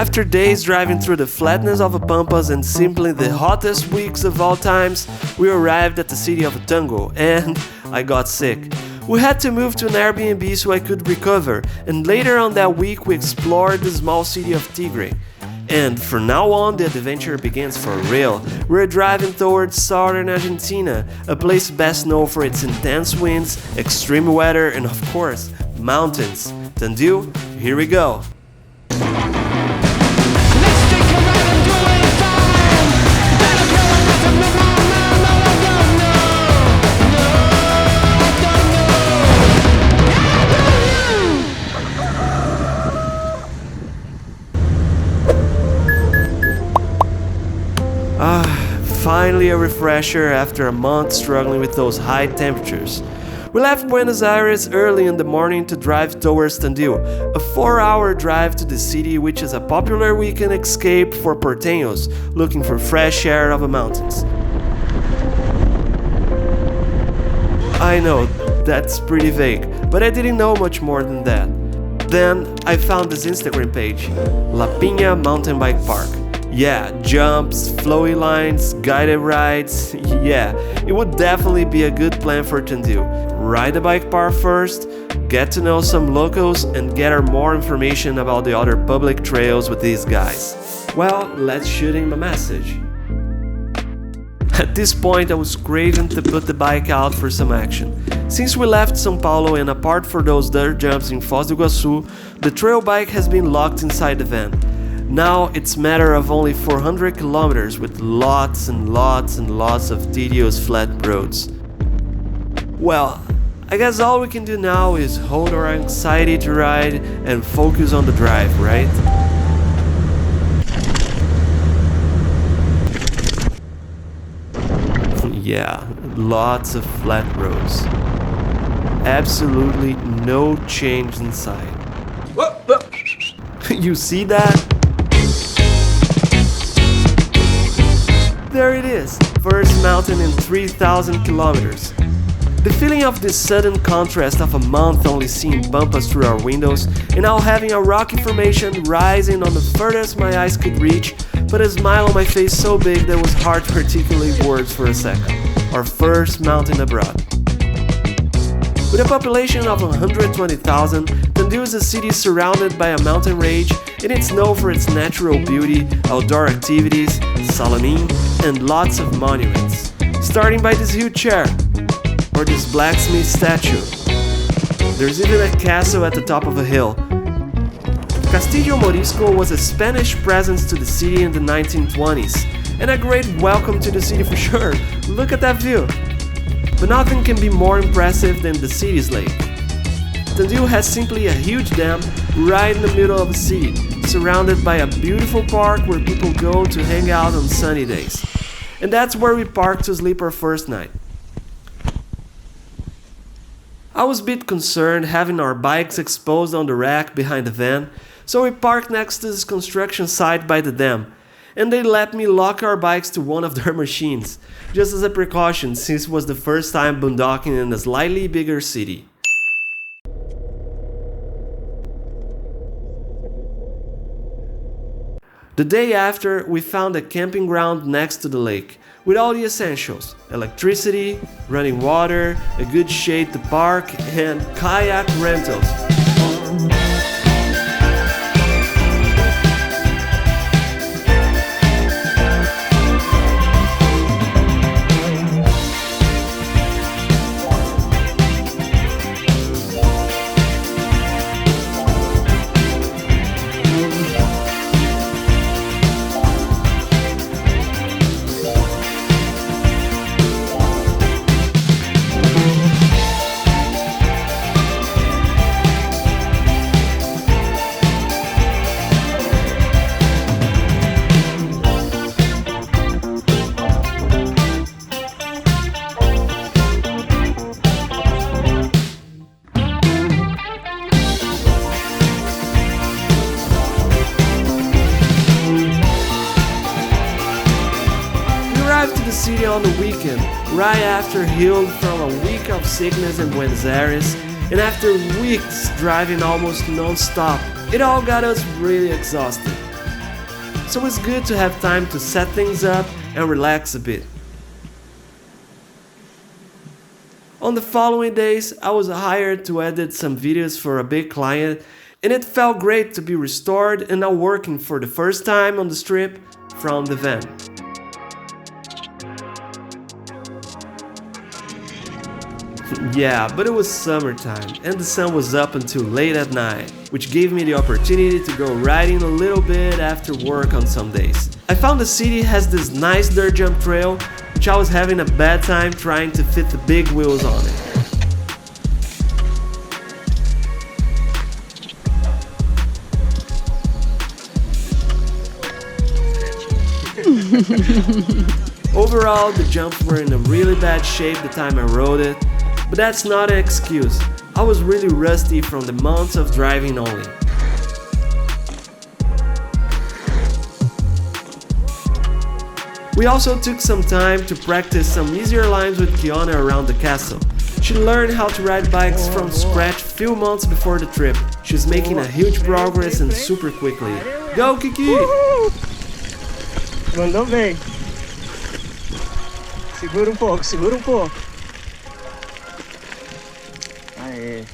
After days driving through the flatness of the Pampas and simply the hottest weeks of all times, we arrived at the city of Tandil and I got sick. We had to move to an Airbnb so I could recover, and later on that week we explored the small city of Tigre. And from now on the adventure begins for real. We're driving towards southern Argentina, a place best known for its intense winds, extreme weather and of course, mountains. Tandil, here we go! Finally a refresher after a month struggling with those high temperatures. We left Buenos Aires early in the morning to drive towards Tandil, a 4-hour drive to the city which is a popular weekend escape for porteños looking for fresh air of the mountains. I know, that's pretty vague, but I didn't know much more than that. Then I found this Instagram page, La Piña Mountain Bike Park. Yeah, jumps, flowy lines, guided rides, yeah, it would definitely be a good plan for Tandil. Ride the bike park first, get to know some locals and gather more information about the other public trails with these guys. Well, let's shoot him a message. At this point I was craving to put the bike out for some action. Since we left São Paulo and apart for those dirt jumps in Foz do Iguaçu, the trail bike has been locked inside the van. Now it's a matter of only 400 kilometers with lots and lots and lots of tedious flat roads. Well, I guess all we can do now is hold our anxiety to ride and focus on the drive, right? Yeah, lots of flat roads. Absolutely no change inside. You see that? There it is, first mountain in 3,000 kilometers. The feeling of this sudden contrast of a month only seeing pampas through our windows and now having a rocky formation rising on the furthest my eyes could reach, put a smile on my face so big that it was hard to articulate words for a second. Our first mountain abroad. With a population of 120,000, Tandil is a city surrounded by a mountain range and it's known for its natural beauty, outdoor activities, salamin, and lots of monuments. Starting by this huge chair, or this blacksmith statue. There's even a castle at the top of a hill. Castillo Morisco was a Spanish presence to the city in the 1920s, and a great welcome to the city for sure. Look at that view! But nothing can be more impressive than the city's lake. Tandil has simply a huge dam right in the middle of the city, surrounded by a beautiful park where people go to hang out on sunny days. And that's where we parked to sleep our first night. I was a bit concerned having our bikes exposed on the rack behind the van, so we parked next to this construction site by the dam, and they let me lock our bikes to one of their machines, just as a precaution since it was the first time boondocking in a slightly bigger city. The day after, we found a camping ground next to the lake, with all the essentials: electricity, running water, a good shade to park, and kayak rentals. City on the weekend, right after healed from a week of sickness in Buenos Aires, and after weeks driving almost non-stop. It all got us really exhausted. so it's good to have time to set things up and relax a bit. On the following days, I was hired to edit some videos for a big client, and it felt great to be restored and now working for the first time on the strip from the van. Yeah, but it was summertime and the sun was up until late at night, which gave me the opportunity to go riding a little bit after work on some days. I found the city has this nice dirt jump trail, which I was having a bad time trying to fit the big wheels on it. Overall, the jumps were in a really bad shape the time I rode it, but that's not an excuse. I was really rusty from the months of driving only. We also took some time to practice some easier lines with Kiana around the castle. She learned how to ride bikes from scratch a few months before the trip. She's making a huge progress and super quickly. Go, Kiki! Mandou bem. Segura pouco, segura pouco. Aê.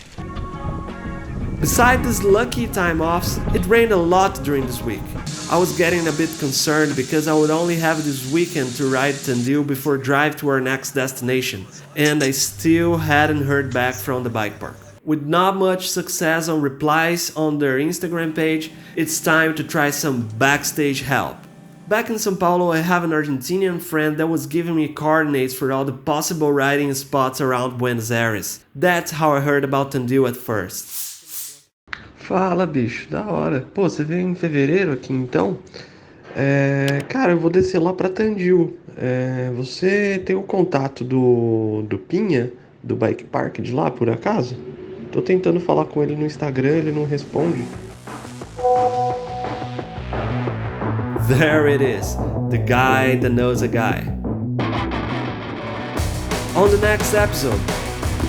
Besides these lucky time offs, it rained a lot during this week. I was getting a bit concerned because I would only have this weekend to ride Tandil before drive to our next destination, and I still hadn't heard back from the bike park. With not much success on replies on their Instagram page, it's time to try some backstage help. Back in São Paulo, I have an Argentinian friend that was giving me coordinates for all the possible riding spots around Buenos Aires. That's how I heard about Tandil at first. Fala, bicho, da hora. Pô, você veio em fevereiro aqui então? Cara, eu vou descer lá pra Tandil. Você tem o contato do Pinha, do Bike Park de lá, por acaso? Tô tentando falar com ele no Instagram, ele não responde. There it is, the guy that knows a guy. On the next episode,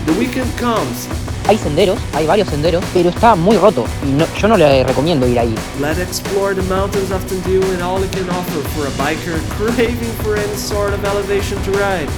the weekend comes. Hay senderos, hay varios senderos, pero está muy roto y yo no le recomiendo ir ahí. Let's explore the mountains of Tandil and all it can offer for a biker craving for any sort of elevation to ride.